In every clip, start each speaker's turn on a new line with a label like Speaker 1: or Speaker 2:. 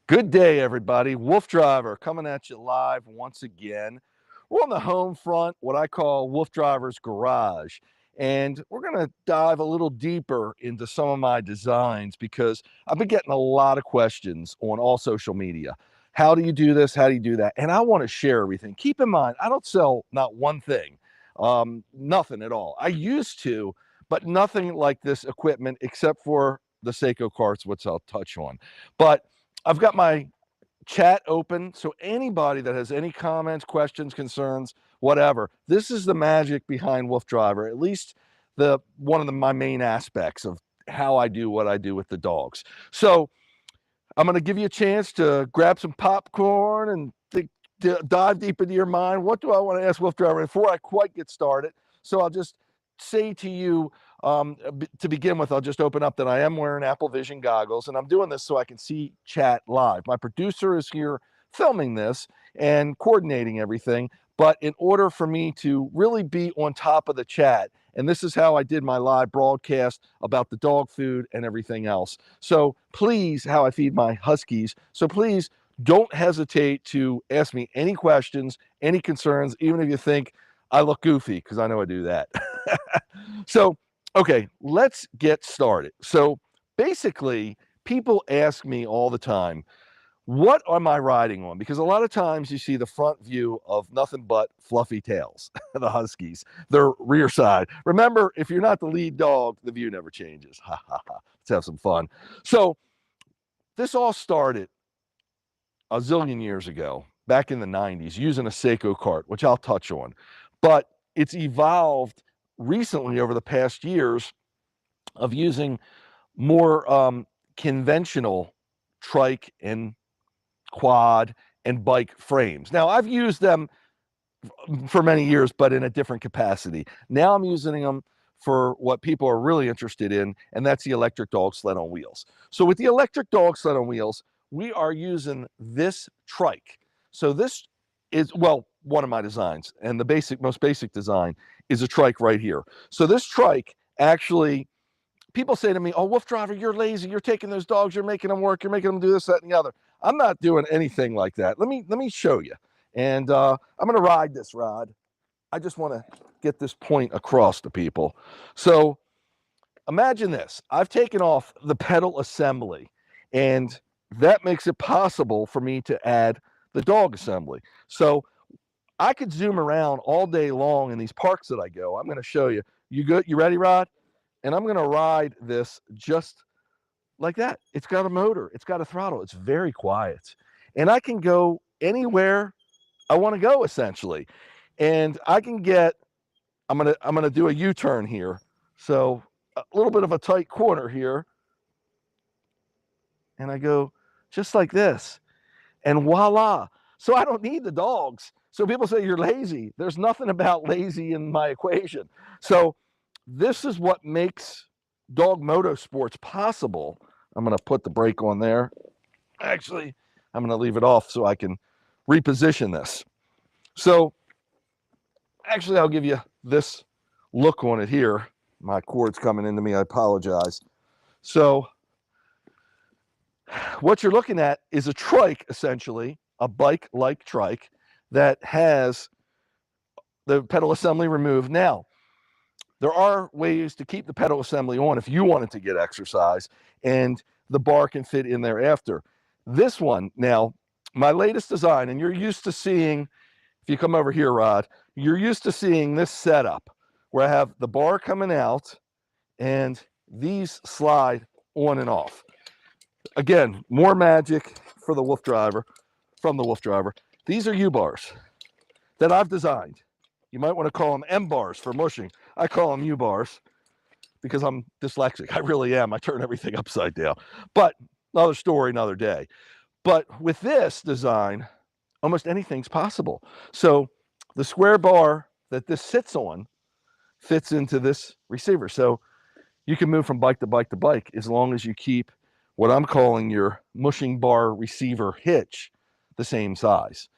Speaker 1: Good day, everybody. Wolf Driver coming at you live once again. We're on the home front, what I call Wolf Driver's garage. And we're going to dive a little deeper into some of my designs because I've been getting a lot of questions on all social media. How do you do this? How do you do that? And I want to share everything. Keep in mind, I don't sell not one thing, nothing at all. I used to, but nothing like this equipment except for the Seiko carts, which I'll touch on. But I've got my chat open, so anybody that has any comments, questions, concerns, whatever, this is the magic behind Wolf Driver, at least one of my main aspects of how I do what I do with the dogs. So I'm going to give you a chance to grab some popcorn and dive deep into your mind. What do I want to ask Wolf Driver before I quite get started? So I'll just say to you, to begin with, I'll just open up that I am wearing Apple Vision goggles, and I'm doing this so I can see chat live. My producer is here filming this and coordinating everything, but in order for me to really be on top of the chat, and this is how I did my live broadcast about the dog food and everything else. So please, how I feed my Huskies. So please don't hesitate to ask me any questions, any concerns, even if you think I look goofy, because I know I do that. So, okay, let's get started. So basically, people ask me all the time, what am I riding on? Because a lot of times you see the front view of nothing but fluffy tails, the Huskies, their rear side. Remember, if you're not the lead dog, the view never changes. Ha ha ha. Let's have some fun. So this all started a zillion years ago, back in the 90s, using a Seiko cart, which I'll touch on. But it's evolved recently over the past years of using more conventional trike and quad and bike frames. Now, I've used them for many years, but in a different capacity. Now I'm using them for what people are really interested in, and that's the electric dog sled on wheels. So with the electric dog sled on wheels, we are using this trike. So this is, well, one of my designs, and the most basic design is a trike right here. So this trike actually, people say to me, oh, Wolf Driver, you're lazy. You're taking those dogs, you're making them work, you're making them do this, that, and the other. I'm not doing anything like that. Let me show you. And I'm going to ride this rod. I just want to get this point across to people. So imagine this. I've taken off the pedal assembly, and that makes it possible for me to add the dog assembly. So I could zoom around all day long in these parks that I go. I'm going to show you. You good? You ready, Rod? And I'm going to ride this just like that. It's got a motor. It's got a throttle. It's very quiet. And I can go anywhere I want to go, essentially. And I can get, I'm going to do a U-turn here. So a little bit of a tight corner here. And I go just like this. And voila. So I don't need the dogs. So people say you're lazy. There's nothing about lazy in my equation. So this is what makes dog motorsports possible. I'm going to put the brake on there. Actually, I'm going to leave it off so I can reposition this. So actually, I'll give you this look on it here. My cord's coming into me. I apologize. So what you're looking at is a trike, essentially, a bike-like trike that has the pedal assembly removed. Now, there are ways to keep the pedal assembly on if you wanted to get exercise, and the bar can fit in there after. This one, now, my latest design, and you're used to seeing, if you come over here, Rod, you're used to seeing this setup where I have the bar coming out and these slide on and off. Again, more magic for the Wolf Driver, from the Wolf Driver. These are U-bars that I've designed. You might want to call them M-bars for mushing. I call them U-bars because I'm dyslexic. I really am. I turn everything upside down. But another story, another day. But with this design, almost anything's possible. So the square bar that this sits on fits into this receiver. So you can move from bike to bike to bike as long as you keep what I'm calling your mushing bar receiver hitch the same size.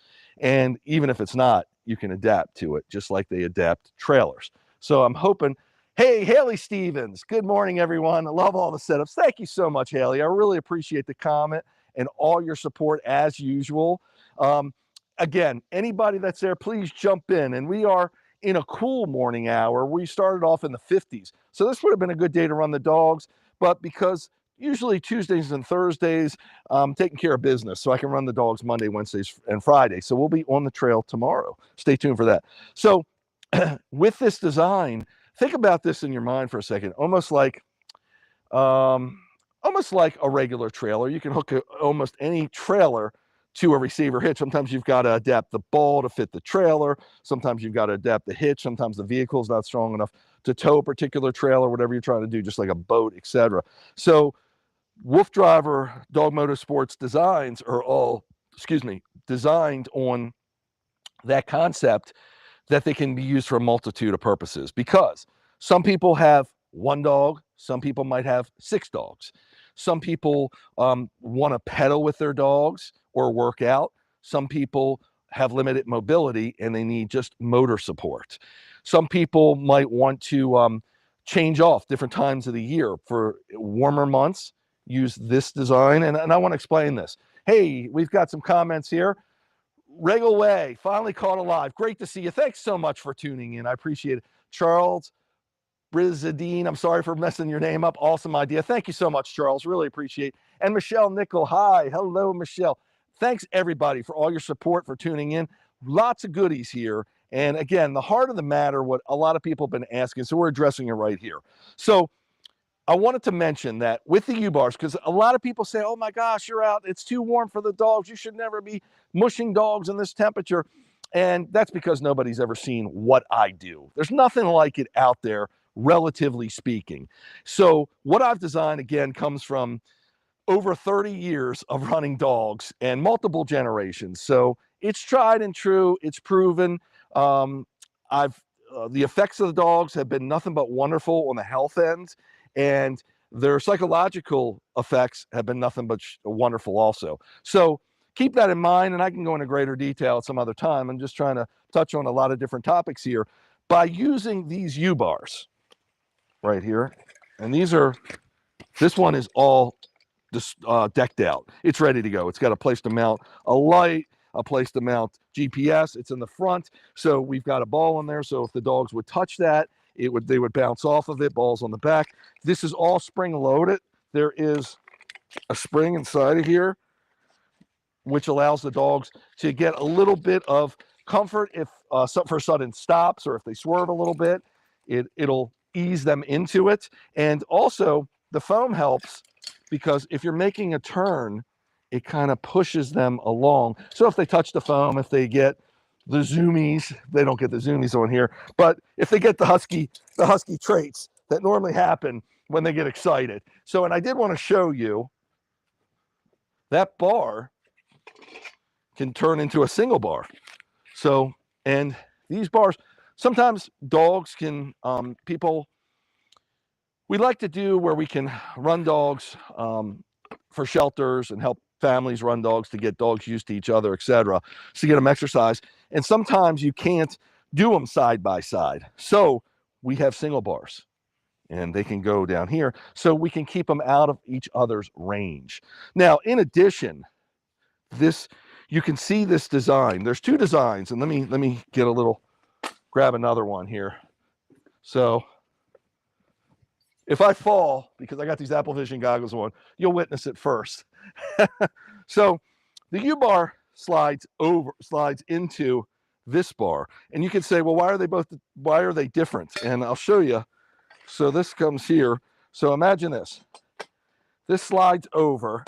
Speaker 1: And even if it's not, you can adapt to it just like they adapt trailers. So I'm hoping, hey, Haley Stevens, good morning, everyone. I love all the setups. Thank you so much, Haley. I really appreciate the comment and all your support as usual. Again, anybody that's there, please jump in. And we are in a cool morning hour. We started off in the 50s. So this would have been a good day to run the dogs. But because usually Tuesdays and Thursdays, I'm taking care of business, so I can run the dogs Monday, Wednesdays, and Friday. So we'll be on the trail tomorrow. Stay tuned for that. So with this design, think about this in your mind for a second, almost like a regular trailer. You can hook almost any trailer to a receiver hitch. Sometimes you've got to adapt the ball to fit the trailer. Sometimes you've got to adapt the hitch. Sometimes the vehicle's not strong enough to tow a particular trailer, whatever you're trying to do, just like a boat, etc. So WoofDriver Dog Motorsports designs are all, designed on that concept that they can be used for a multitude of purposes, because some people have one dog, some people might have 6 dogs. Some people want to pedal with their dogs or work out. Some people have limited mobility and they need just motor support. Some people might want to change off different times of the year. For warmer months, use this design. And I want to explain this. Hey, we've got some comments here. Regal Way, finally caught alive. Great to see you. Thanks so much for tuning in. I appreciate it. Charles Brizadine, I'm sorry for messing your name up. Awesome idea. Thank you so much, Charles. Really appreciate it. And Michelle Nickel, hi. Hello, Michelle. Thanks, everybody, for all your support, for tuning in. Lots of goodies here. And again, the heart of the matter, what a lot of people have been asking, so we're addressing it right here. So I wanted to mention that with the U-bars, because a lot of people say, oh my gosh, you're out, it's too warm for the dogs, you should never be mushing dogs in this temperature. And that's because nobody's ever seen what I do. There's nothing like it out there, relatively speaking. So what I've designed, again, comes from over 30 years of running dogs and multiple generations. So it's tried and true, it's proven. The effects of the dogs have been nothing but wonderful on the health end, and their psychological effects have been nothing but wonderful also. So keep that in mind, and I can go into greater detail at some other time. I'm just trying to touch on a lot of different topics here by using these U-bars right here. And this one is all decked out. It's ready to go. It's got a place to mount a light, a place to mount GPS. It's in the front. So we've got a ball in there. So if the dogs would touch that, they would bounce off of it. Balls on the back. This is all spring loaded. There is a spring inside of here, which allows the dogs to get a little bit of comfort if for sudden stops, or if they swerve a little bit, it'll ease them into it. And also the foam helps, because if you're making a turn, it kind of pushes them along. So if they touch the foam, if they get the zoomies, they don't get the zoomies on here, but if they get the husky traits that normally happen when they get excited. So, and I did want to show you that bar can turn into a single bar. So, and these bars, sometimes dogs can, we like to do where we can run dogs for shelters and help families run dogs to get dogs used to each other, etc., to get them exercise. And sometimes you can't do them side by side. So we have single bars, and they can go down here, so we can keep them out of each other's range. Now, in addition, you can see this design. There's 2 designs, and let me grab another one here. So if I fall, because I got these Apple Vision goggles on, you'll witness it first. So the U-bar slides into this bar, and you can say, well, why are they different? And I'll show you. So this comes here. So imagine this. This slides over,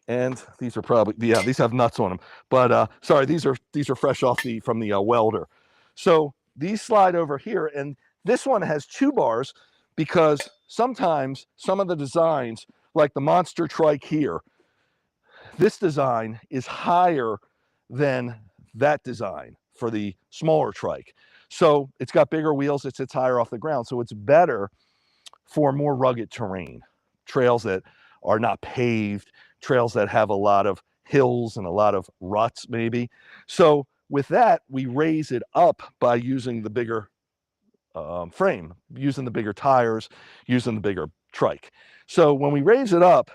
Speaker 1: and these are probably, yeah, these have nuts on them. But sorry, these are fresh off from the welder. So these slide over here, and this one has 2 bars, because sometimes some of the designs, like the monster trike here, this design is higher than that design for the smaller trike. So it's got bigger wheels, it sits higher off the ground. So it's better for more rugged terrain, trails that are not paved, trails that have a lot of hills and a lot of ruts maybe. So with that, we raise it up by using the bigger frame, using the bigger tires, using the bigger trike. So when we raise it up,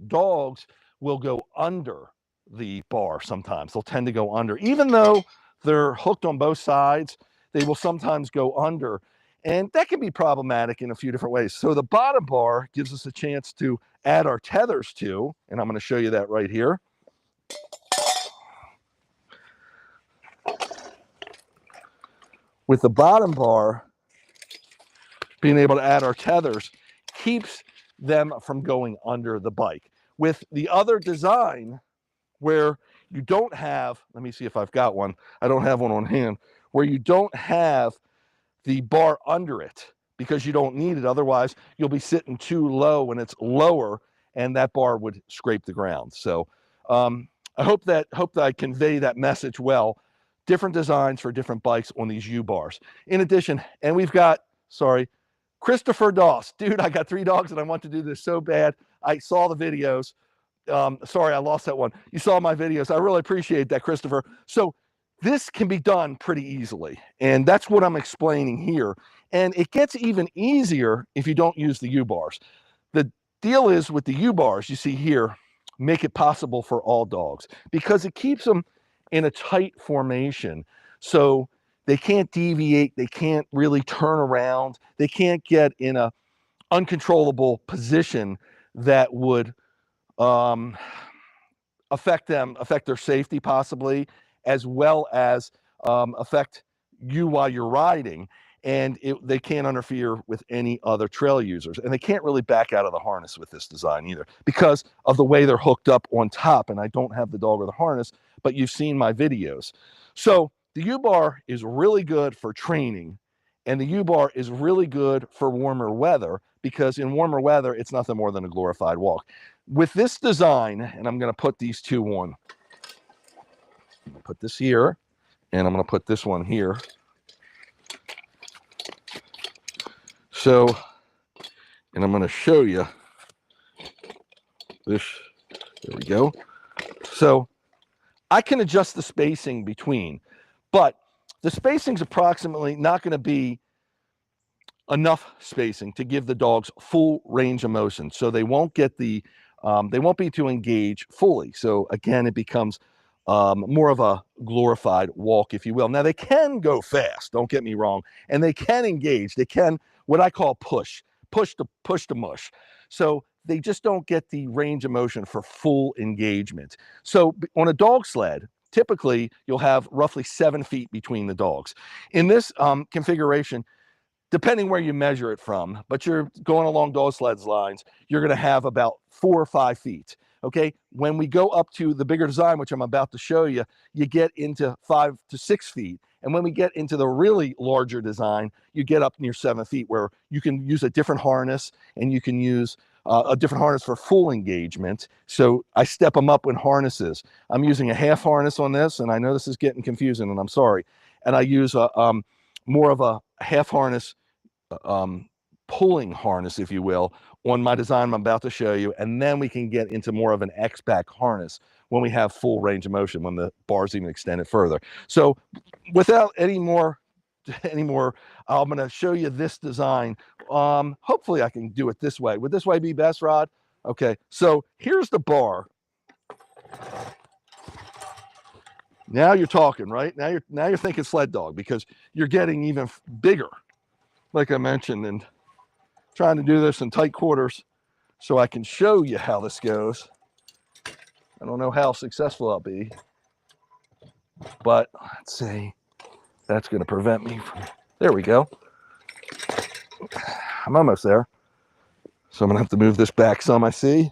Speaker 1: dogs will go under the bar sometimes. They'll tend to go under. Even though they're hooked on both sides, they will sometimes go under. And that can be problematic in a few different ways. So the bottom bar gives us a chance to add our tethers to, and I'm going to show you that right here. With the bottom bar, being able to add our tethers keeps them from going under the bike. With the other design, where you don't have, let me see if I've got one, I don't have one on hand, where you don't have the bar under it because you don't need it. Otherwise, you'll be sitting too low when it's lower and that bar would scrape the ground. So I hope that I convey that message well. Different designs for different bikes on these U-bars. In addition, and we've got, sorry, Christopher Doss. Dude, I got 3 dogs and I want to do this so bad. I saw the videos. Sorry, I lost that one. You saw my videos. I really appreciate that, Christopher. So this can be done pretty easily. And that's what I'm explaining here. And it gets even easier if you don't use the U-bars. The deal is with the U-bars, you see here, make it possible for all dogs because it keeps them in a tight formation. So they can't deviate. They can't really turn around. They can't get in a uncontrollable position that would affect their safety possibly, as well as affect you while you're riding. And they can't interfere with any other trail users. And they can't really back out of the harness with this design either because of the way they're hooked up on top. And I don't have the dog or the harness, but you've seen my videos. So the U-bar is really good for training, and the U-bar is really good for warmer weather because in warmer weather, it's nothing more than a glorified walk. With this design, and I'm going to put these two on. I'm going to put this here, and I'm going to put this one here. So, and I'm going to show you this. There we go. So I can adjust the spacing between, but the spacing is approximately not going to be enough spacing to give the dogs full range of motion. So they won't get the, they won't be to engage fully. So again, it becomes more of a glorified walk, if you will. Now they can go fast, don't get me wrong, and they can engage. They can, what I call push to mush. So they just don't get the range of motion for full engagement. So on a dog sled, typically you'll have roughly 7 feet between the dogs. In this configuration, depending where you measure it from, but you're going along dog sleds lines, you're going to have about 4 or 5 feet. Okay, when we go up to the bigger design, which I'm about to show you, you get into 5 to 6 feet. And when we get into the really larger design, you get up near 7 feet, where you can use a different harness, and you can use a different harness for full engagement. So I step them up in harnesses. I'm using a half harness on this, and I know this is getting confusing, and I'm sorry. And I use a more of a half harness, pulling harness, if you will, on my design I'm about to show you. And then we can get into more of an X-back harness when we have full range of motion, when the bars even extend it further. So without any more, I'm going to show you this design. Hopefully I can do it this way. Would this way be best, Rod? Okay, so here's the bar. Now you're talking, right? Now you're thinking sled dog, because you're getting even bigger, like I mentioned, and trying to do this in tight quarters so I can show you how this goes. I don't know how successful I'll be, but let's see. That's going to prevent me from, there we go. I'm almost there. So I'm going to have to move this back some, I see.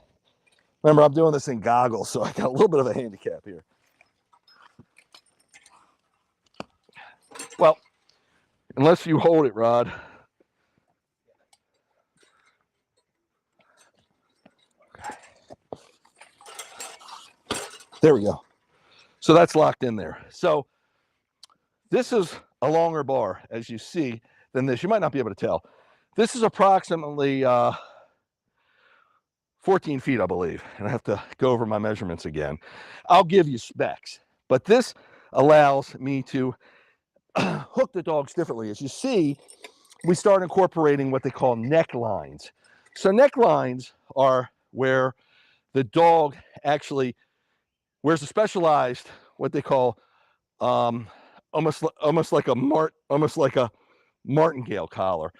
Speaker 1: Remember, I'm doing this in goggles, so I got a little bit of a handicap here. Well, unless you hold it, Rod. There we go. So that's locked in there. So this is a longer bar, as you see, than this. You might not be able to tell. This is approximately 14 feet, I believe. And I have to go over my measurements again. I'll give you specs, but this allows me to hook the dogs differently. As you see, we start incorporating what they call necklines. So necklines are where the dog actually wears a specialized, what they call, almost like a martingale collar,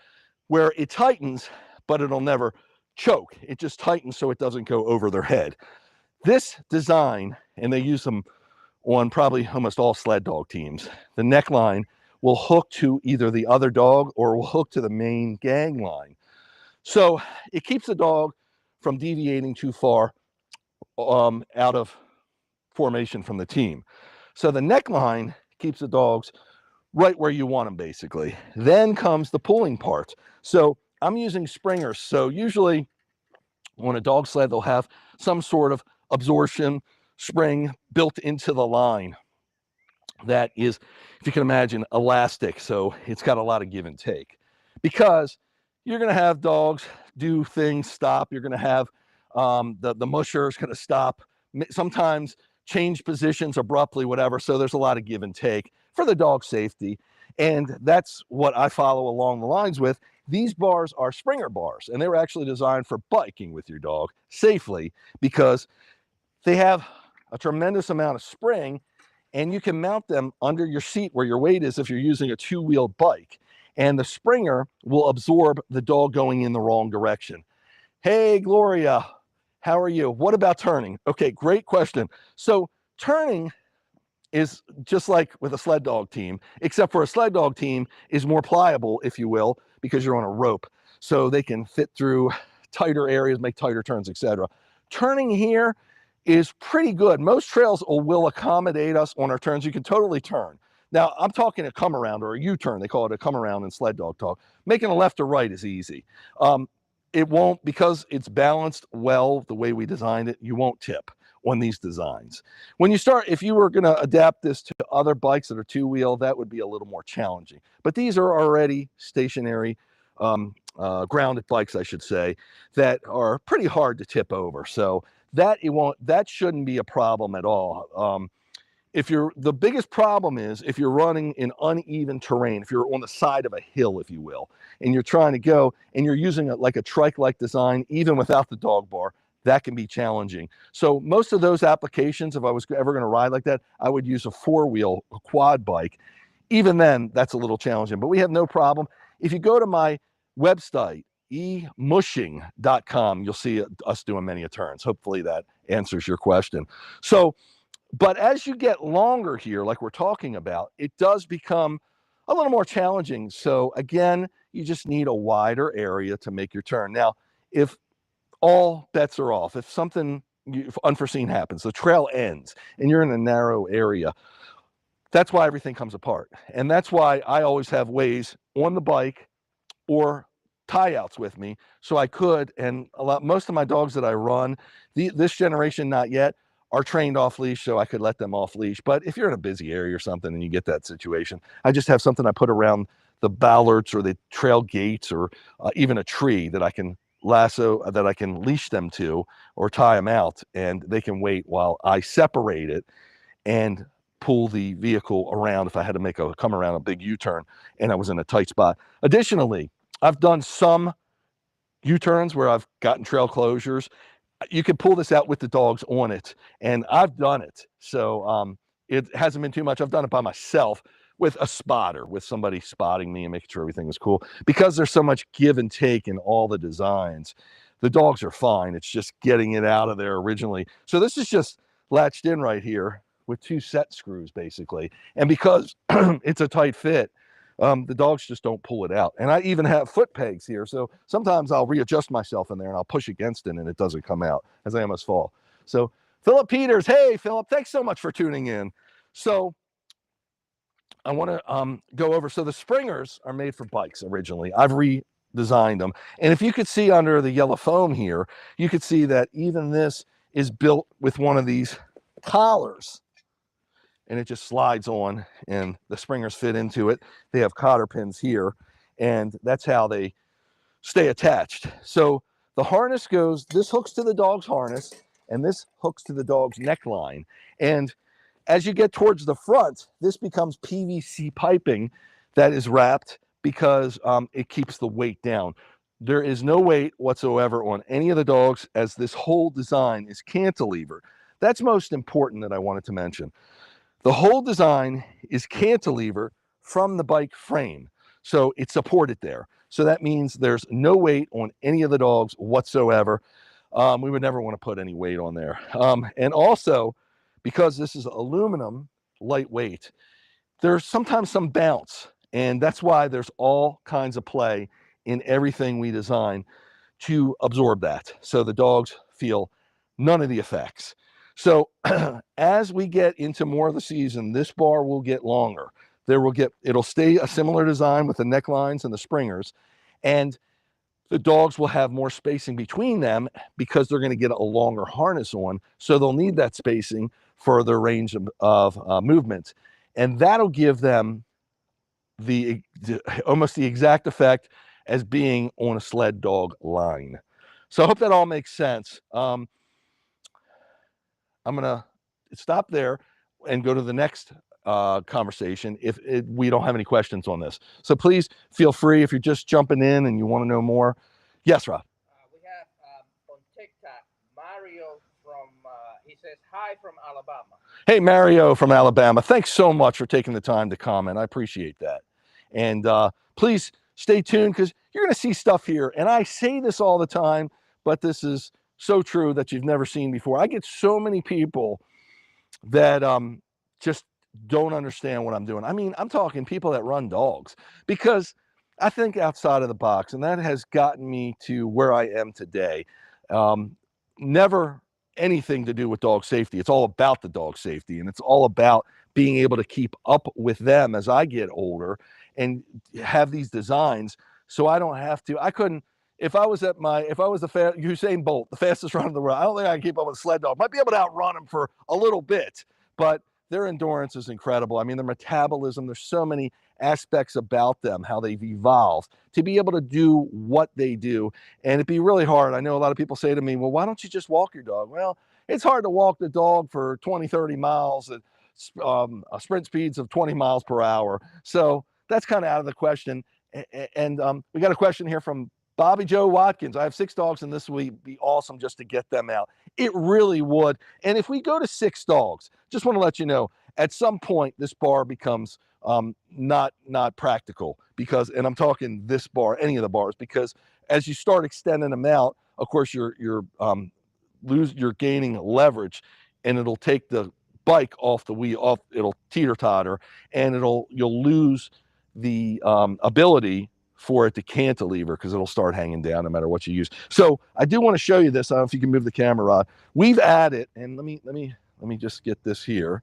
Speaker 1: where it tightens, but it'll never choke. It just tightens so it doesn't go over their head. This design, and they use them on probably almost all sled dog teams, the neckline will hook to either the other dog or will hook to the main gang line. So it keeps the dog from deviating too far out of formation from the team. So the neckline keeps the dogs right where you want them, basically. Then comes the pulling part. So I'm using springers. So usually on a dog sled, they'll have some sort of absorption spring built into the line that is, if you can imagine, elastic. So it's got a lot of give and take, because you're going to have dogs do things, stop. You're going to have the musher is going to stop, sometimes change positions abruptly, whatever. So there's a lot of give and take for the dog safety. And that's what I follow along the lines with. These bars are Springer bars, and they were actually designed for biking with your dog safely, because they have a tremendous amount of spring, and you can mount them under your seat where your weight is if you're using a two-wheeled bike. And the Springer will absorb the dog going in the wrong direction. Hey, Gloria, how are you? What about turning? Okay, great question. So turning is just like with a sled dog team, except for a sled dog team is more pliable, if you will, because you're on a rope. So they can fit through tighter areas, make tighter turns, etc. Turning here is pretty good. Most trails will accommodate us on our turns. You can totally turn. Now, I'm talking a come around or a U-turn. They call it a come around in sled dog talk. Making a left or right is easy. It won't, because it's balanced well the way we designed it, you won't tip on these designs. When you start, if you were going to adapt this to other bikes that are two-wheel, that would be a little more challenging. But these are already stationary, grounded bikes, I should say, that are pretty hard to tip over. So that shouldn't be a problem at all. The biggest problem is if you're running in uneven terrain, if you're on the side of a hill, if you will, and you're trying to go and you're using like a trike-like design, even without the dog bar, that can be challenging. So most of those applications, if I was ever going to ride like that, I would use a four-wheel, a quad bike. Even then, that's a little challenging, but we have no problem. If you go to my website, emushing.com, you'll see us doing many turns. Hopefully that answers your question. So, but as you get longer here, like we're talking about, it does become a little more challenging. So again, you just need a wider area to make your turn. Now, if all bets are off, if something unforeseen happens, the trail ends and you're in a narrow area, that's why everything comes apart. And that's why I always have ways on the bike or tie outs with me. So I could, and most of my dogs that I run, this generation, not yet, are trained off leash, so I could let them off leash. But if you're in a busy area or something and you get that situation, I just have something I put around the ballards or the trail gates, or even a tree that I can lasso, that I can leash them to or tie them out, and they can wait while I separate it and pull the vehicle around if I had to come around a big U-turn and I was in a tight spot. Additionally, I've done some U-turns where I've gotten trail closures. You can pull this out with the dogs on it, and I've done it. So it hasn't been too much. I've done it by myself with a spotter, with somebody spotting me and making sure everything was cool. Because there's so much give and take in all the designs, the dogs are fine. It's just getting it out of there originally. So this is just latched in right here with 2 set screws, basically. And because it's a tight fit, the dogs just don't pull it out. And I even have foot pegs here. So sometimes I'll readjust myself in there and I'll push against it and it doesn't come out, as I almost fall. So Philip Peters, hey, Philip, thanks so much for tuning in. So I want to go over. So the Springers are made for bikes originally. I've redesigned them. And if you could see under the yellow foam here, you could see that even this is built with one of these collars. And it just slides on and the springers fit into it. They have cotter pins here, and that's how they stay attached. So the harness goes, this hooks to the dog's harness, and this hooks to the dog's neckline. And as you get towards the front, this becomes PVC piping that is wrapped because it keeps the weight down. There is no weight whatsoever on any of the dogs, as this whole design is cantilever. That's most important that I wanted to mention. The whole design is cantilever from the bike frame. So it's supported there. So that means there's no weight on any of the dogs whatsoever. We would never want to put any weight on there. And also, because this is aluminum, lightweight, there's sometimes some bounce. And that's why there's all kinds of play in everything we design to absorb that. So the dogs feel none of the effects. So as we get into more of the season, this bar will get longer. It'll stay a similar design with the necklines and the springers. And the dogs will have more spacing between them because they're going to get a longer harness on. So they'll need that spacing for their range of movement. And that'll give them almost the exact effect as being on a sled dog line. So I hope that all makes sense. I'm going to stop there and go to the next conversation if we don't have any questions on this. So please feel free if you're just jumping in and you want to know more. Yes, Rob.
Speaker 2: We have on TikTok Mario from, he says, hi from Alabama.
Speaker 1: Hey, Mario from Alabama. Thanks so much for taking the time to comment. I appreciate that. And please stay tuned because you're going to see stuff here. And I say this all the time, but this is so true that you've never seen before. I get so many people that just don't understand what I'm doing. I mean, I'm talking people that run dogs, because I think outside of the box, and that has gotten me to where I am today. Never anything to do with dog safety. It's all about the dog safety, and it's all about being able to keep up with them as I get older and have these designs so I don't have to. I couldn't, if I was Usain Bolt, the fastest runner in the world, I don't think I can keep up with a sled dog. Might be able to outrun him for a little bit, but their endurance is incredible. I mean, their metabolism, there's so many aspects about them, how they've evolved to be able to do what they do. And it'd be really hard. I know a lot of people say to me, well, why don't you just walk your dog? Well, it's hard to walk the dog for 20, 30 miles at sprint speeds of 20 miles per hour. So that's kind of out of the question. And we got a question here from Bobby Joe Watkins. I have 6 dogs, and this would be awesome just to get them out. It really would. And if we go to 6 dogs, just want to let you know, at some point, this bar becomes not practical, because, and I'm talking this bar, any of the bars, because as you start extending them out, of course, you're gaining leverage, and it'll take the bike off the wheel, it'll teeter-totter, and you'll lose the ability for it to cantilever, because it'll start hanging down no matter what you use. So I do want to show you this. I don't know if you can move the camera, Rod. We've added, and let me just get this here.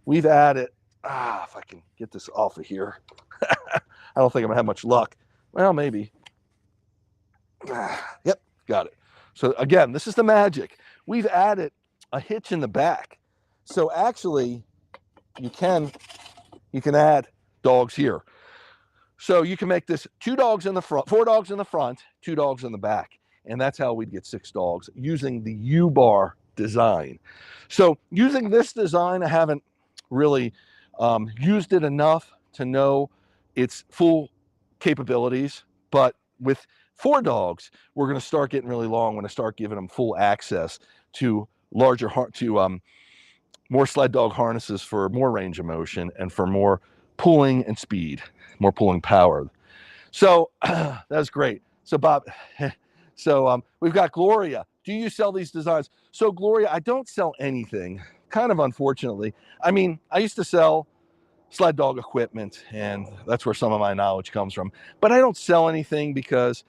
Speaker 1: We've added, if I can get this off of here. I don't think I'm gonna have much luck. Well, maybe. Yep, got it. So again, this is the magic. We've added a hitch in the back. So actually, you can add dogs here. So you can make this 2 dogs in the front, 4 dogs in the front, 2 dogs in the back. And that's how we'd get 6 dogs using the U-bar design. So using this design, I haven't really used it enough to know its full capabilities. But with 4 dogs, we're going to start getting really long. We're going to start giving them full access to more sled dog harnesses for more range of motion and for more pulling and speed, more pulling power. So that's great. So Bob, we've got Gloria. Do you sell these designs? So Gloria, I don't sell anything, kind of unfortunately. I mean, I used to sell sled dog equipment, and that's where some of my knowledge comes from. But I don't sell anything because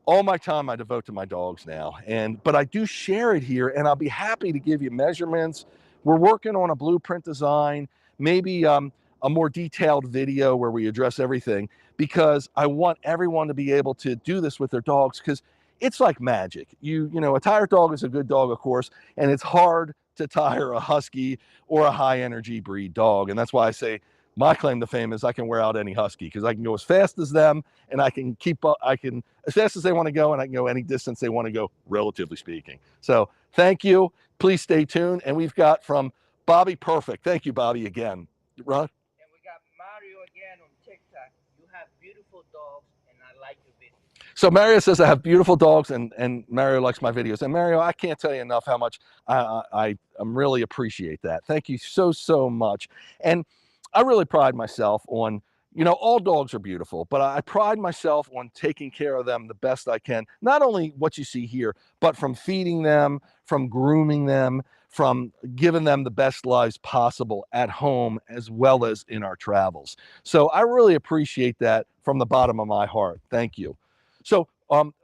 Speaker 1: all my time I devote to my dogs now. But I do share it here, and I'll be happy to give you measurements. We're working on a blueprint design, maybe a more detailed video where we address everything, because I want everyone to be able to do this with their dogs, because it's like magic. You know, a tired dog is a good dog, of course, and it's hard to tire a husky or a high energy breed dog. And that's why I say my claim to fame is I can wear out any husky, because I can go as fast as them, and I can keep up. I can as fast as they want to go, and I can go any distance they want to go, relatively speaking. So thank you. Please stay tuned. And we've got from Bobby Perfect. Thank you, Bobby, again. Ron?
Speaker 2: And we got Mario again on TikTok. You have beautiful dogs, and I like your video.
Speaker 1: So Mario says I have beautiful dogs, and Mario likes my videos. And Mario, I can't tell you enough how much I really appreciate that. Thank you so much. And I really pride myself on, all dogs are beautiful, but I pride myself on taking care of them the best I can. Not only what you see here, but from feeding them, from grooming them, from giving them the best lives possible at home as well as in our travels. So I really appreciate that from the bottom of my heart. Thank you. So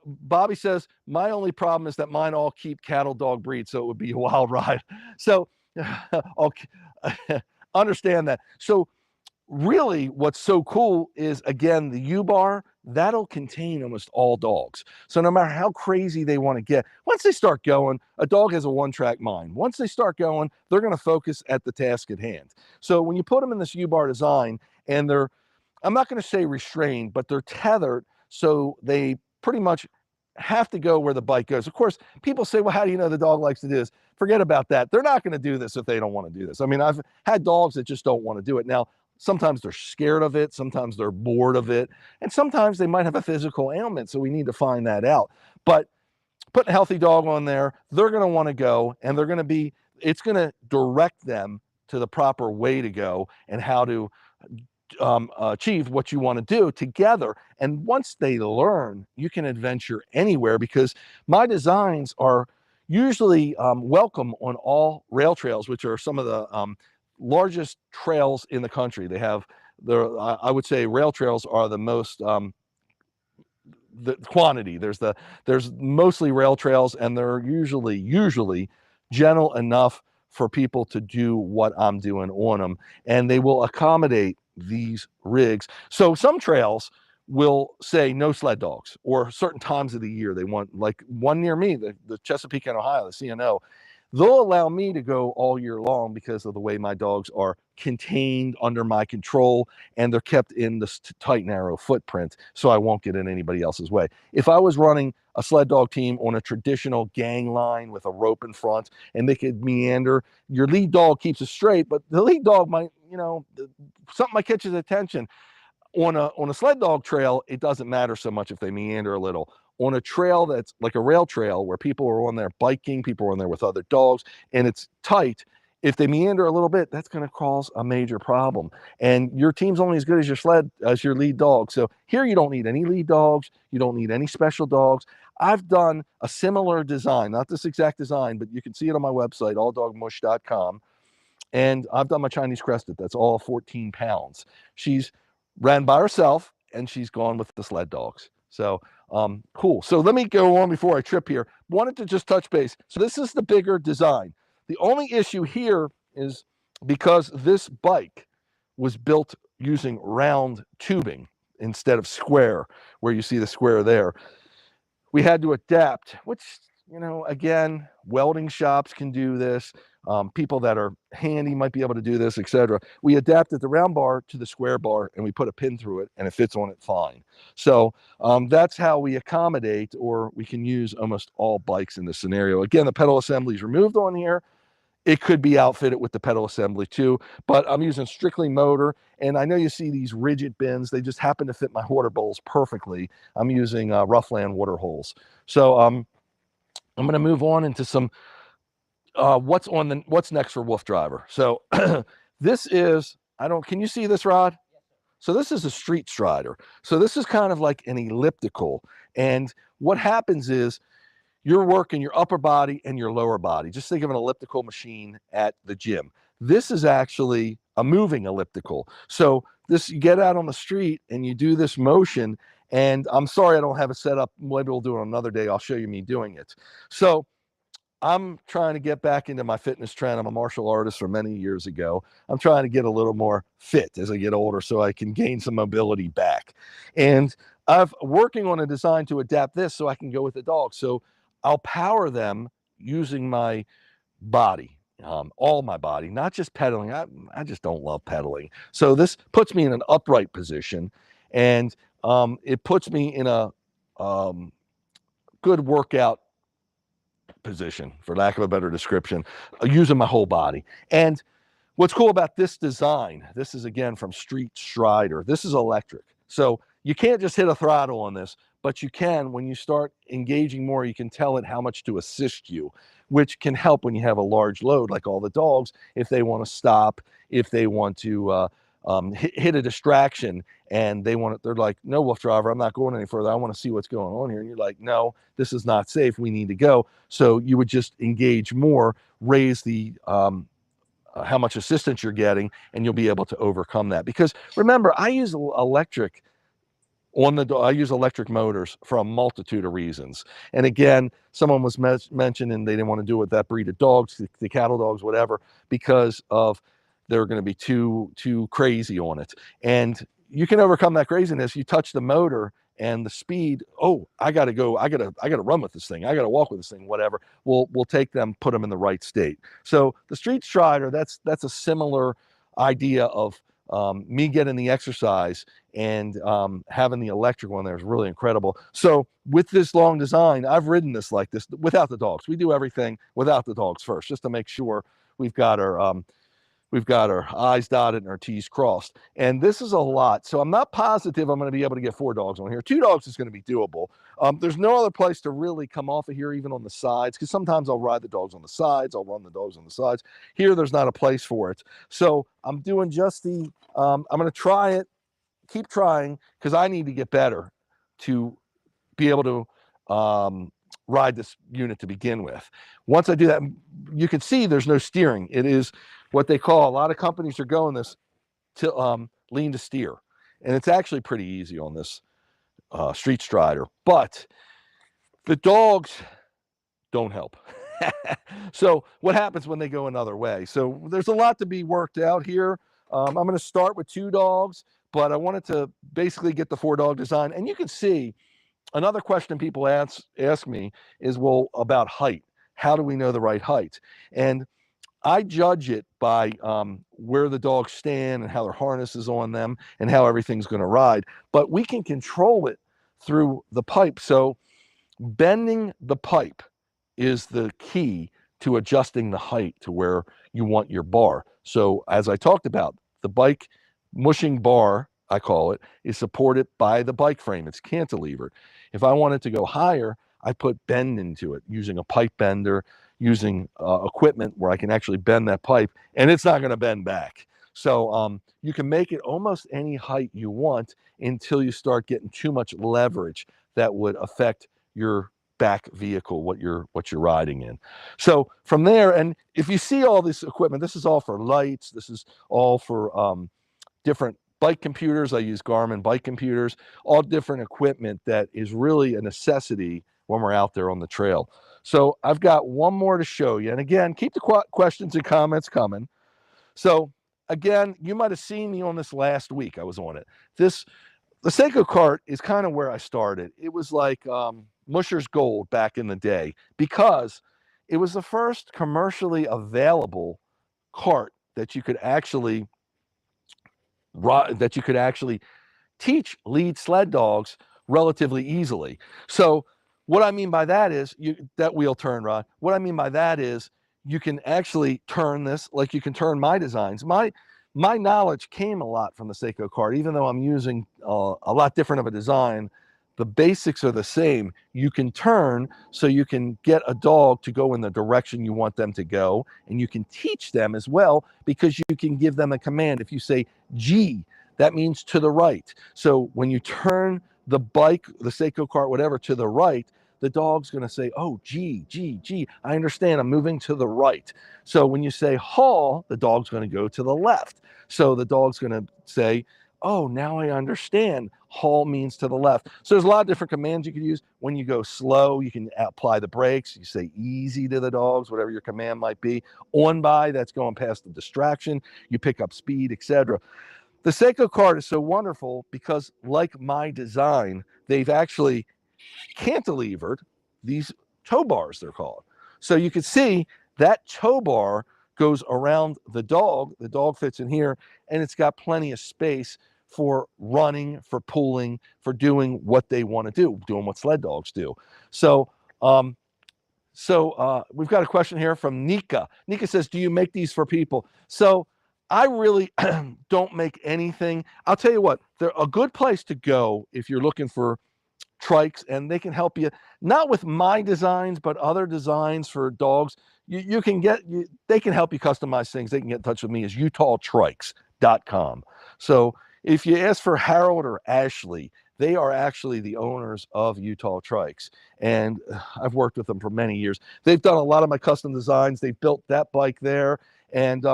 Speaker 1: Bobby says, my only problem is that mine all keep cattle dog breeds, so it would be a wild ride. So okay, understand that. So really what's so cool is, again, the U-bar, that'll contain almost all dogs. So no matter how crazy they want to get, once they start going, a dog has a one-track mind. Once they start going, they're going to focus at the task at hand. So when you put them in this U-bar design, and they're, I'm not going to say restrained, but they're tethered, so they pretty much have to go where the bike goes. Of course, people say, well, how do you know the dog likes to do this? Forget about that. They're not going to do this if they don't want to do this. I mean, I've had dogs that just don't want to do it. Now, sometimes they're scared of it, sometimes they're bored of it, and sometimes they might have a physical ailment, so we need to find that out. But put a healthy dog on there, they're going to want to go, and it's going to direct them to the proper way to go and how to achieve what you want to do together. And once they learn, you can adventure anywhere, because my designs are usually welcome on all rail trails, which are some of the largest trails in the country. They have I would say rail trails are the most the quantity. There's mostly rail trails, and they're usually gentle enough for people to do what I'm doing on them, and they will accommodate these rigs. So some trails will say no sled dogs, or certain times of the year they want, like one near me, the Chesapeake and Ohio, the CNO, they'll allow me to go all year long because of the way my dogs are contained under my control, and they're kept in this tight, narrow footprint, so I won't get in anybody else's way. If I was running a sled dog team on a traditional gang line with a rope in front and they could meander, your lead dog keeps it straight, but the lead dog might, something might catch his attention. On a sled dog trail, it doesn't matter so much if they meander a little. On a trail that's like a rail trail where people are on there biking, people are on there with other dogs, and it's tight, if they meander a little bit, that's going to cause a major problem. And your team's only as good as your lead dog. So here you don't need any lead dogs. You don't need any special dogs. I've done a similar design, not this exact design, but you can see it on my website, alldogmush.com. And I've done my Chinese crested. That's all 14 pounds. She's ran by herself, and she's gone with the sled dogs. So cool. So let me go on before I trip here. Wanted to just touch base. So this is the bigger design. The only issue here is because this bike was built using round tubing instead of square, where you see the square there, we had to adapt, which, again, welding shops can do this. People that are handy might be able to do this, etc. We adapted the round bar to the square bar, and we put a pin through it, and it fits on it fine. So that's how we accommodate, or we can use almost all bikes in this scenario. Again, the pedal assembly is removed on here. It could be outfitted with the pedal assembly too, but I'm using strictly motor. And I know you see these rigid bins. They just happen to fit my water bowls perfectly. I'm using Roughland water holes. So I'm going to move on into some what's next for WoofDriver. So this is, can you see this, Rod? So this is a street strider. So this is kind of like an elliptical. And what happens is, you're working your upper body and your lower body. Just think of an elliptical machine at the gym. This is actually a moving elliptical. So you get out on the street and you do this motion, and I'm sorry I don't have it set up. Maybe we'll do it another day. I'll show you me doing it. So I'm trying to get back into my fitness trend. I'm a martial artist from many years ago. I'm trying to get a little more fit as I get older so I can gain some mobility back. And I'm working on a design to adapt this so I can go with the dog. So I'll power them using my body, all my body, not just pedaling. I just don't love pedaling. So this puts me in an upright position, and it puts me in a good workout position, for lack of a better description, using my whole body. And what's cool about this design, this is again from Street Strider. This is electric. So you can't just hit a throttle on this, but you can, when you start engaging more, you can tell it how much to assist you, which can help when you have a large load, like all the dogs, if they want to stop, if they want to hit a distraction, and they're like, no, Wolf Driver, I'm not going any further. I want to see what's going on here. And you're like, no, this is not safe. We need to go. So you would just engage more, raise the how much assistance you're getting, and you'll be able to overcome that. Because remember, I use electric motors for a multitude of reasons. And again, someone was mentioning they didn't want to do it with that breed of dogs, the cattle dogs, whatever, because of they're going to be too crazy on it. And you can overcome that craziness. You touch the motor and the speed. Oh, I got to go. I got to run with this thing. I got to walk with this thing. Whatever. We'll take them, put them in the right state. So the Street Strider, that's a similar idea of me getting the exercise, and having the electric one there is really incredible. So with this long design, I've ridden this like this without the dogs. We do everything without the dogs first, just to make sure we've got our I's dotted and our T's crossed. And this is a lot. So I'm not positive I'm going to be able to get 4 dogs on here. 2 dogs is going to be doable. There's no other place to really come off of here, even on the sides, because sometimes I'll ride the dogs on the sides. I'll run the dogs on the sides. Here, there's not a place for it. So I'm doing just I'm going to try it, keep trying, because I need to get better to be able to ride this unit to begin with. Once I do that, you can see there's no steering. It is what they call, a lot of companies are going this to lean to steer. And it's actually pretty easy on this Street Strider. But the dogs don't help. So what happens when they go another way? So there's a lot to be worked out here. I'm going to start with 2 dogs, but I wanted to basically get the 4-dog design. And you can see another question people ask me is, well, about height. How do we know the right height? And I judge it by where the dogs stand and how their harness is on them and how everything's going to ride. But we can control it through the pipe. So bending the pipe is the key to adjusting the height to where you want your bar. So as I talked about, the bike mushing bar, I call it, is supported by the bike frame. It's cantilevered. If I want it to go higher, I put bend into it using a pipe bender, using equipment where I can actually bend that pipe, and it's not going to bend back. So you can make it almost any height you want until you start getting too much leverage that would affect your back vehicle, what you're riding in. So from there, and if you see all this equipment, this is all for lights, this is all for different bike computers. I use Garmin bike computers, all different equipment that is really a necessity when we're out there on the trail. So I've got one more to show you. And again, keep the questions and comments coming. So again, you might have seen me on this last week. I was on it. The Seiko cart is kind of where I started. It was like Musher's Gold back in the day, because it was the first commercially available cart that you could actually teach lead sled dogs relatively easily. So what I mean by that is that wheel turn, Rod. What I mean by that is you can actually turn this like you can turn my designs. My knowledge came a lot from the Seiko cart, even though I'm using a lot different of a design. The basics are the same. You can turn so you can get a dog to go in the direction you want them to go, and you can teach them as well, because you can give them a command. If you say G, that means to the right. So when you turn the bike, the Seiko cart, whatever, to the right, the dog's going to say, oh, G, G, G. I understand. I'm moving to the right. So when you say haul, the dog's going to go to the left. So the dog's going to say, oh, now I understand. Haul means to the left. So there's a lot of different commands you can use. When you go slow, you can apply the brakes. You say easy to the dogs, whatever your command might be. On by, that's going past the distraction. You pick up speed, etc. The Seiko cart is so wonderful because, like my design, they've actually cantilevered these tow bars, they're called. So you can see that tow bar goes around the dog. The dog fits in here, and it's got plenty of space for running, for pulling, for doing what they want to do, doing what sled dogs do. So we've got a question here from Nika. Nika says, do you make these for people? So I really don't make anything. I'll tell you what, they're a good place to go if you're looking for trikes, and they can help you, not with my designs, but other designs for dogs. You can get, they can help you customize things. They can get in touch with me as utahtrikes.com. So if you ask for Harold or Ashley, they are actually the owners of Utah Trikes. And I've worked with them for many years. They've done a lot of my custom designs. They've built that bike there. And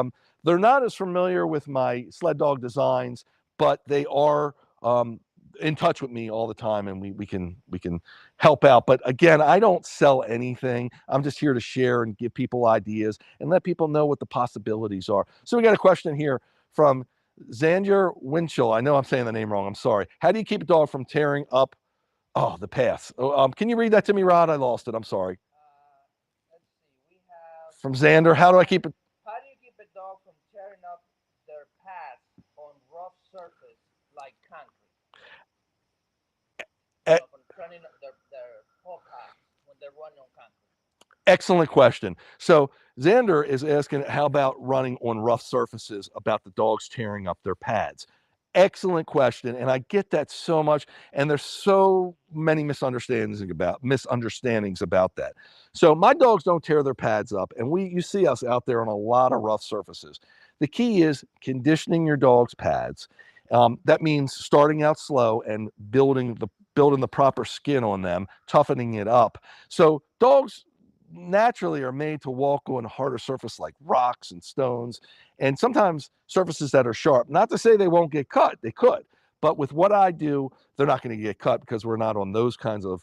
Speaker 1: they're not as familiar with my sled dog designs, but they are in touch with me all the time, and we can help out. But again, I don't sell anything. I'm just here to share and give people ideas and let people know what the possibilities are. So we got a question here from Xander Winchell. I know I'm saying the name wrong. I'm sorry. How do you keep a dog from tearing up the paths? Can you read that to me, Rod? I lost it. I'm sorry.
Speaker 2: Let's see. We have
Speaker 1: From Xander, how do I keep it?
Speaker 2: how do you keep a dog from tearing up their path on rough surface like concrete?
Speaker 1: E-
Speaker 2: From turning their paw paths when they're running on concrete.
Speaker 1: Excellent question. So Xander is asking, how about running on rough surfaces, about the dogs tearing up their pads? Excellent question. And I get that so much. And there's so many misunderstandings about that. So my dogs don't tear their pads up. And you see us out there on a lot of rough surfaces. The key is conditioning your dog's pads. That means starting out slow and building the proper skin on them, toughening it up. So dogs naturally are made to walk on harder surface like rocks and stones, and sometimes surfaces that are sharp. Not to say they won't get cut, they could, but with what I do, they're not going to get cut because we're not on those kinds of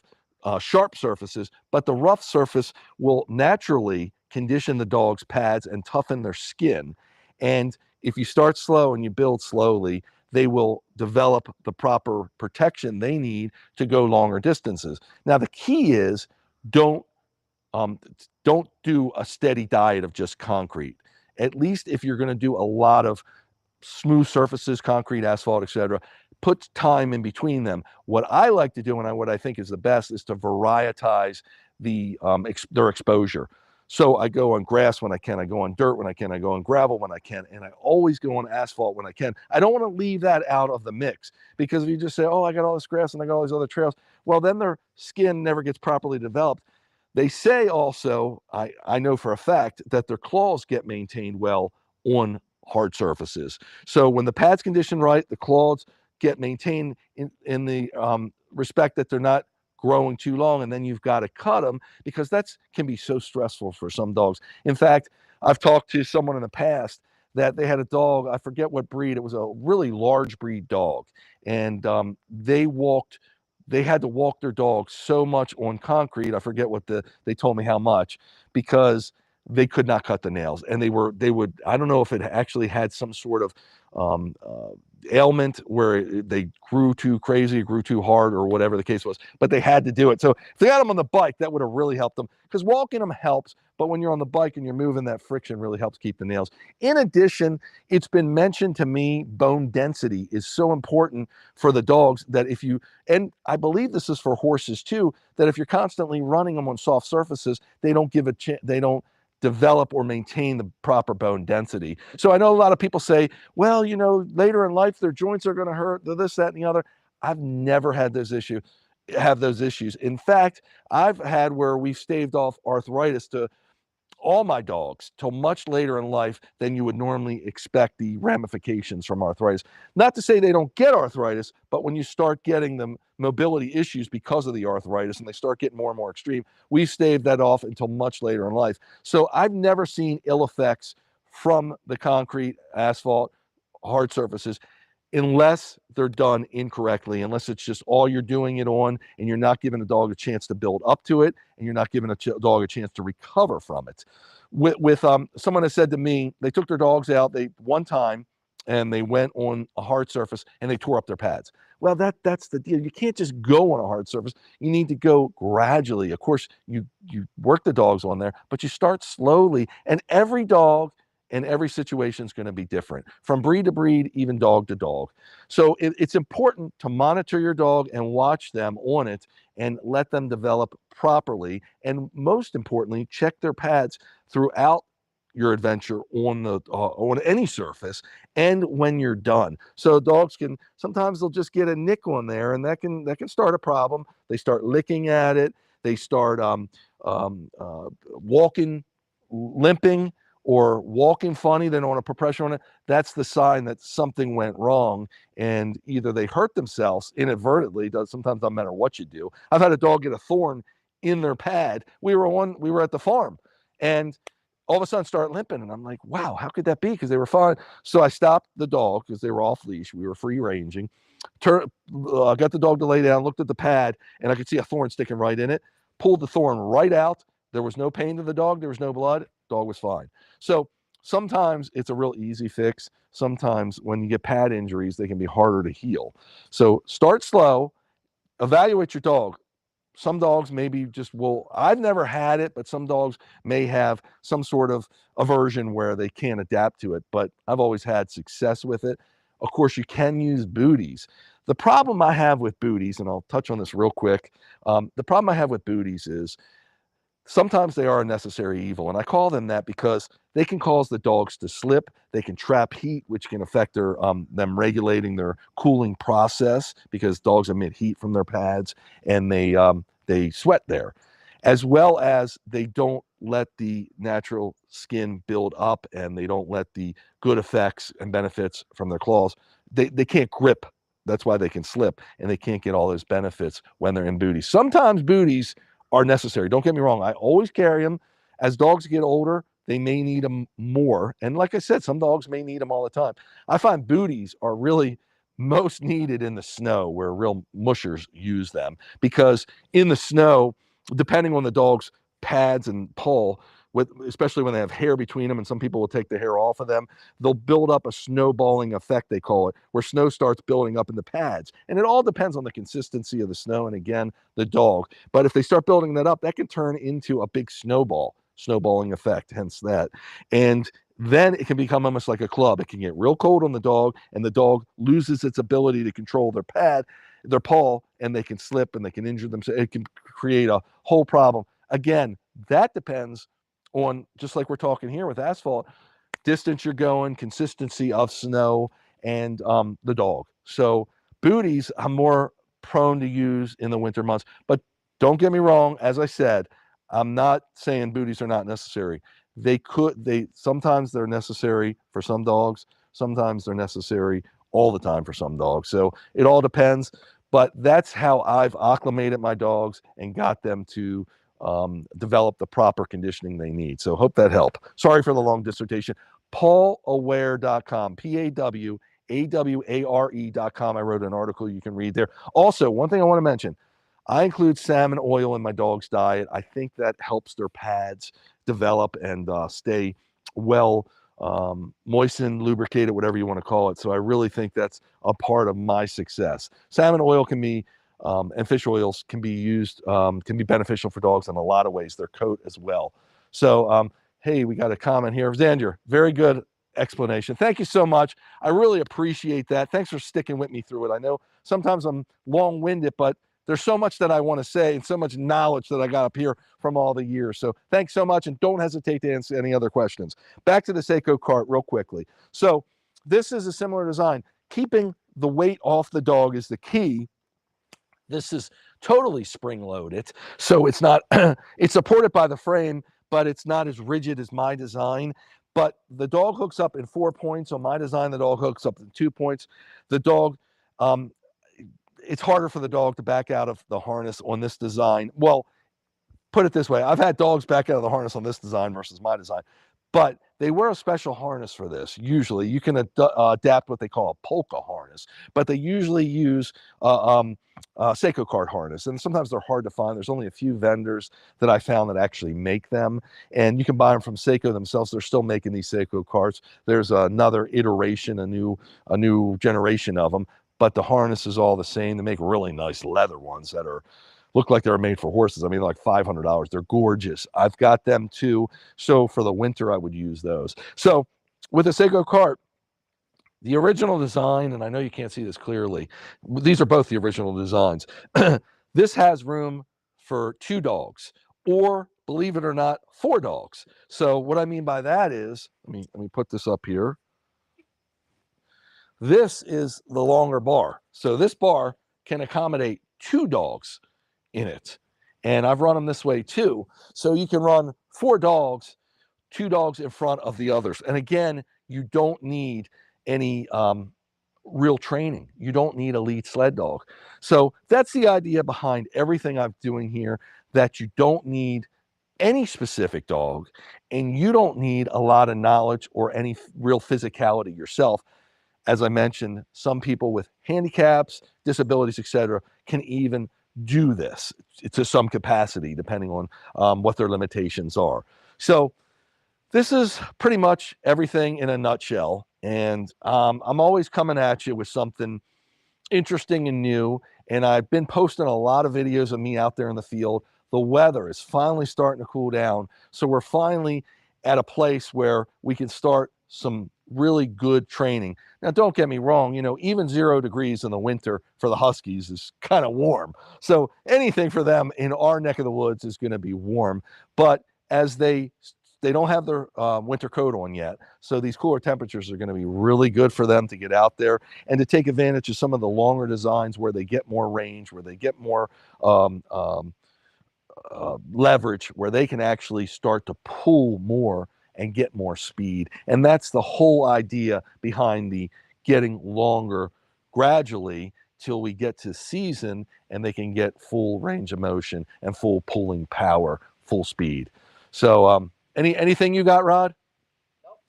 Speaker 1: sharp surfaces. But the rough surface will naturally condition the dog's pads and toughen their skin. And if you start slow and you build slowly, they will develop the proper protection they need to go longer distances. Now, the key is don't um, don't do a steady diet of just concrete. At least if you're going to do a lot of smooth surfaces, concrete, asphalt, etc., put time in between them. What I like to do, and what I think is the best, is to varietize their exposure. So I go on grass when I can, I go on dirt when I can, I go on gravel when I can, and I always go on asphalt when I can. I don't want to leave that out of the mix, because if you just say, oh, I got all this grass and I got all these other trails, well, then their skin never gets properly developed. They say also, I know for a fact, that their claws get maintained well on hard surfaces. So when the pad's conditioned right, the claws get maintained in the respect that they're not growing too long, and then you've got to cut them, because that can be so stressful for some dogs. In fact, I've talked to someone in the past that they had a dog, I forget what breed, it was a really large breed dog, and they had to walk their dog so much on concrete. I forget they told me how much, because they could not cut the nails, and they would, I don't know if it actually had some sort of um, uh, ailment where they grew too crazy, grew too hard, or whatever the case was, but they had to do it. So if they had them on the bike, that would have really helped them, because walking them helps, but when you're on the bike and you're moving, that friction really helps keep the nails. In addition, it's been mentioned to me, bone density is so important for the dogs, that if you, and I believe this is for horses too, that if you're constantly running them on soft surfaces, they don't develop or maintain the proper bone density. So I know a lot of people say, well, later in life, their joints are going to hurt, this, that, and the other. I've never had those issues. In fact, I've had where we've staved off arthritis to all my dogs till much later in life than you would normally expect the ramifications from arthritis. Not to say they don't get arthritis, but when you start getting them mobility issues because of the arthritis and they start getting more and more extreme, we've staved that off until much later in life. So I've never seen ill effects from the concrete, asphalt, hard surfaces, unless they're done incorrectly, unless it's just all you're doing it on and you're not giving the dog a chance to build up to it, and you're not giving a dog a chance to recover from it. With someone has said to me, they took their dogs out one time and they went on a hard surface and they tore up their pads. Well, that's the deal. You can't just go on a hard surface. You need to go gradually. Of course, you work the dogs on there, but you start slowly, and every dog and every situation is going to be different, from breed to breed, even dog to dog. So it's important to monitor your dog and watch them on it and let them develop properly. And most importantly, check their pads throughout your adventure on any surface, and when you're done. So dogs can sometimes they'll just get a nick on there, and that can start a problem. They start licking at it. They start walking, limping, or walking funny. They don't want to put pressure on it. That's the sign that something went wrong, and either they hurt themselves inadvertently. Does sometimes doesn't matter what you do. I've had a dog get a thorn in their pad. We were at the farm, and all of a sudden start limping, and I'm like, wow, how could that be? Because they were fine. So I stopped the dog because they were off leash. We were free ranging. Got the dog to lay down, looked at the pad, and I could see a thorn sticking right in it. Pulled the thorn right out. There was no pain to the dog. There was no blood. Dog was fine. So sometimes it's a real easy fix. Sometimes when you get pad injuries, they can be harder to heal. So start slow, evaluate your dog. Some dogs maybe just will. I've never had it, but some dogs may have some sort of aversion where they can't adapt to it. But I've always had success with it. Of course, you can use booties. The problem I have with booties, and I'll touch on this real quick. The problem I have with booties is sometimes they are a necessary evil, and I call them that because they can cause the dogs to slip. They can trap heat, which can affect them regulating their cooling process because dogs emit heat from their pads, and they sweat there, as well as they don't let the natural skin build up, and they don't let the good effects and benefits from their claws. They can't grip. That's why they can slip, and they can't get all those benefits when they're in booties. Sometimes booties are necessary. Don't get me wrong. I always carry them. As dogs get older, they may need them more. And like I said, some dogs may need them all the time. I find booties are really most needed in the snow where real mushers use them because in the snow, depending on the dog's pads and pull, especially when they have hair between them, and some people will take the hair off of them, they'll build up a snowballing effect, they call it, where snow starts building up in the pads. And it all depends on the consistency of the snow and, again, the dog. But if they start building that up, that can turn into a big snowballing effect, hence that. And then it can become almost like a club. It can get real cold on the dog, and the dog loses its ability to control their paw, and they can slip and they can injure themselves. It can create a whole problem. Again, that depends on, just like we're talking here with asphalt, distance you're going, consistency of snow, and the dog. So booties I'm more prone to use in the winter months. But don't get me wrong, as I said, I'm not saying booties are not necessary. Sometimes they're necessary for some dogs, sometimes they're necessary all the time for some dogs. So it all depends. But that's how I've acclimated my dogs and got them to develop the proper conditioning they need. So hope that helped. Sorry for the long dissertation. PawAware.com, PawAware.com. I wrote an article you can read there. Also, one thing I want to mention, I include salmon oil in my dog's diet. I think that helps their pads develop and stay well moistened, lubricated, whatever you want to call it. So I really think that's a part of my success. Salmon oil can be and fish oils can be used, can be beneficial for dogs in a lot of ways, their coat as well. So, hey, we got a comment here. Xander, very good explanation. Thank you so much. I really appreciate that. Thanks for sticking with me through it. I know sometimes I'm long-winded, but there's so much that I want to say and so much knowledge that I got up here from all the years. So thanks so much, and don't hesitate to answer any other questions. Back to the Seiko cart real quickly. So this is a similar design. Keeping the weight off the dog is the key. This is totally spring-loaded, so it's not, it's supported by the frame, but it's not as rigid as my design. But the dog hooks up in 4 points. On my design, the dog hooks up in 2 points. The dog, it's harder for the dog to back out of the harness on this design. Well, put it this way, I've had dogs back out of the harness on this design versus my design, but they wear a special harness for this. Usually you can adapt what they call a polka harness, but they usually use Seiko cart harness, and sometimes they're hard to find. There's only a few vendors that I found that actually make them, and you can buy them from Seiko themselves. They're still making these Seiko carts. There's another iteration, a new generation of them, but the harness is all the same. They make really nice leather ones that look like they're made for horses. I mean, like $500. They're gorgeous. I've got them too. So for the winter, I would use those. So with a Seiko cart, the original design, and I know you can't see this clearly, these are both the original designs. This has room for 2 dogs or believe it or not, 4 dogs. So what I mean by that is, let me put this up here. This is the longer bar. So this bar can accommodate 2 dogs in it. And I've run them this way too. So you can run 4 dogs, 2 dogs in front of the others. And again, you don't need any real training. You don't need a lead sled dog. So that's the idea behind everything I'm doing here, that you don't need any specific dog and you don't need a lot of knowledge or any real physicality yourself. As I mentioned, some people with handicaps, disabilities, etc., can even do this to some capacity, depending on what their limitations are. So this is pretty much everything in a nutshell. And I'm always coming at you with something interesting and new. And I've been posting a lot of videos of me out there in the field. The weather is finally starting to cool down. So we're finally at a place where we can start some really good training. Now, don't get me wrong, you know, even 0 degrees in the winter for the Huskies is kind of warm. So anything for them in our neck of the woods is going to be warm. But as they don't have their winter coat on yet, so these cooler temperatures are going to be really good for them to get out there and to take advantage of some of the longer designs where they get more range, where they get more leverage, where they can actually start to pull more and get more speed. And that's the whole idea behind the getting longer gradually till we get to season and they can get full range of motion and full pulling power, full speed. So anything you got, Rod?
Speaker 2: Nope.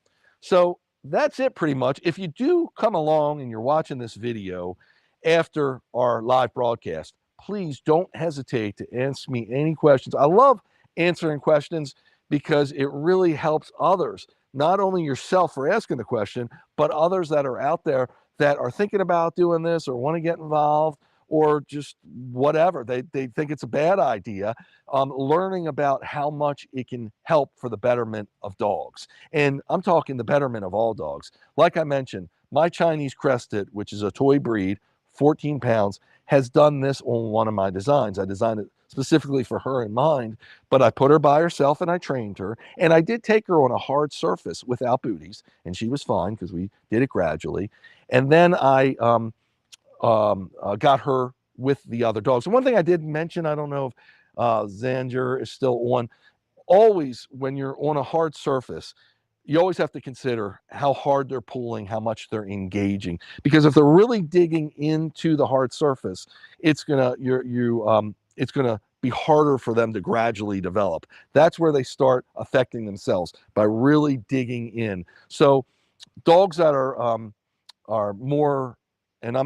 Speaker 1: So that's it pretty much. If you do come along and you're watching this video after our live broadcast, please don't hesitate to ask me any questions. I love answering questions because it really helps others, not only yourself for asking the question, but others that are out there that are thinking about doing this or want to get involved or just whatever. They think it's a bad idea. Learning about how much it can help for the betterment of dogs. And I'm talking the betterment of all dogs. Like I mentioned, my Chinese Crested, which is a toy breed, 14 pounds, has done this on one of my designs. I designed it specifically for her in mind, but I put her by herself and I trained her. And I did take her on a hard surface without booties, and she was fine because we did it gradually. And then I got her with the other dogs. And one thing I did mention, I don't know if Xander is still on, always when you're on a hard surface, you always have to consider how hard they're pulling, how much they're engaging. Because if they're really digging into the hard surface, it's gonna it's gonna be harder for them to gradually develop. That's where they start affecting themselves, by really digging in. So dogs that are more, and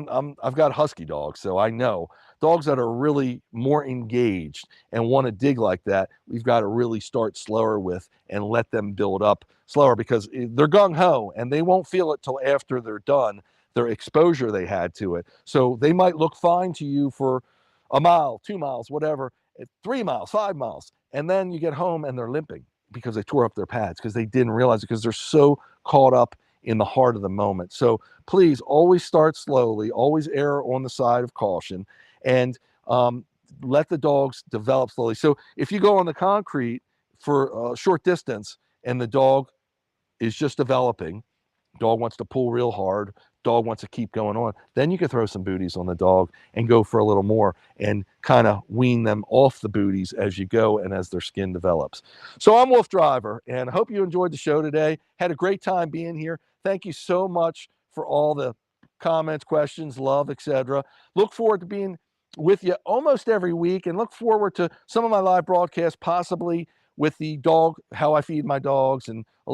Speaker 1: I've got husky dogs, so I know dogs that are really more engaged and want to dig like that, we've got to really start slower with and let them build up slower, because they're gung-ho and they won't feel it till after they're done, their exposure they had to it. So they might look fine to you for a mile, 2 miles, whatever, 3 miles, 5 miles, and then you get home and they're limping because they tore up their pads because they didn't realize it, because they're so caught up in the heart of the moment. So please always start slowly, always err on the side of caution, and let the dogs develop slowly. So if you go on the concrete for a short distance and the dog is just developing, dog wants to pull real hard, dog wants to keep going on, then you can throw some booties on the dog and go for a little more and kind of wean them off the booties as you go and as their skin develops. So I'm Wolf Driver, and I hope you enjoyed the show today. Had a great time being here. Thank you so much for all the comments, questions, love, etc. Look forward to being with you almost every week, and look forward to some of my live broadcasts, possibly with the dog, how I feed my dogs, and